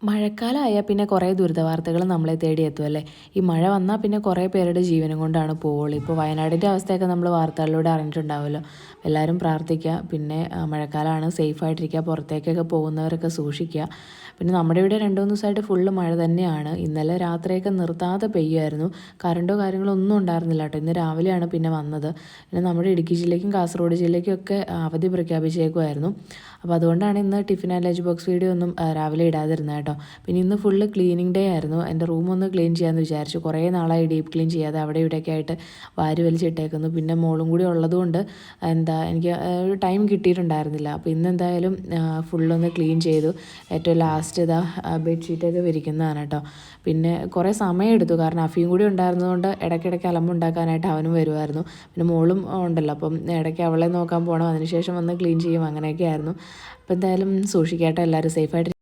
മഴക്കാലമായാൽ പിന്നെ കുറേ ദുരിതവാർത്തകൾ നമ്മളെ തേടി എത്തും അല്ലേ. ഈ മഴ വന്നാൽ പിന്നെ കുറേ പേരുടെ ജീവനും കൊണ്ടാണ് പോവുള്ളൂ. ഇപ്പോൾ വയനാടിൻ്റെ അവസ്ഥയൊക്കെ നമ്മൾ വാർത്തകളിലൂടെ അറിഞ്ഞിട്ടുണ്ടാവുമല്ലോ. എല്ലാവരും പ്രാർത്ഥിക്കുക. പിന്നെ മഴക്കാലമാണ്, സേഫായിട്ടിരിക്കുക, പുറത്തേക്കൊക്കെ പോകുന്നവരൊക്കെ സൂക്ഷിക്കുക. പിന്നെ നമ്മുടെ ഇവിടെ 2-3 ദിവസമായിട്ട് ഫുള്ള് മഴ തന്നെയാണ്. ഇന്നലെ രാത്രിയൊക്കെ നിർത്താതെ പെയ്യുമായിരുന്നു. കറണ്ടോ കാര്യങ്ങളോ ഒന്നും ഉണ്ടായിരുന്നില്ല കേട്ടോ. ഇന്ന് രാവിലെയാണ് പിന്നെ വന്നത്. പിന്നെ നമ്മുടെ ഇടുക്കി ജില്ലയ്ക്കും കാസർഗോഡ് ജില്ലയ്ക്കും ഒക്കെ അവധി പ്രഖ്യാപിച്ചേക്കുമായിരുന്നു. അപ്പോൾ അതുകൊണ്ടാണ് ഇന്ന് tiffin and lunch box video ഒന്നും രാവിലെ ഇടാതിരുന്നത് കേട്ടോ. പിന്നെ ഇന്ന് ഫുള്ള് ക്ലീനിങ് ഡേ ആയിരുന്നു. എൻ്റെ റൂമൊന്ന് ക്ലീൻ ചെയ്യാമെന്ന് വിചാരിച്ചു. കുറേ നാളായി ഡീപ്പ് ക്ലീൻ ചെയ്യാതെ അവിടെ ഇവിടെയൊക്കെ ആയിട്ട് വാരി വലിച്ചിട്ടേക്കുന്നു. പിന്നെ മോളും കൂടി ഉള്ളതുകൊണ്ട് എനിക്ക് ഒരു ടൈം കിട്ടിയിട്ടുണ്ടായിരുന്നില്ല. അപ്പോൾ ഇന്ന് എന്തായാലും ഫുള്ളൊന്ന് ക്ലീൻ ചെയ്തു. ഏറ്റവും ലാസ്റ്റ് ബെഡ്ഷീറ്റൊക്കെ വിരിക്കുന്നതാണ് കേട്ടോ. പിന്നെ കുറേ സമയമെടുത്തു, കാരണം അഫിയും കൂടി ഉണ്ടായിരുന്നതുകൊണ്ട് ഇടയ്ക്കിടയ്ക്ക് അലമ്പുണ്ടാക്കാനായിട്ട് അവനും വരുമായിരുന്നു. പിന്നെ മോളും ഉണ്ടല്ലോ, അപ്പം ഇടയ്ക്ക് അവളെ നോക്കാൻ പോകണം, അതിനുശേഷം വന്ന് ക്ലീൻ ചെയ്യും, അങ്ങനെയൊക്കെ ആയിരുന്നു. അപ്പോൾ എന്തായാലും സൂക്ഷിക്കട്ടെ, എല്ലാവരും സേഫായിട്ട്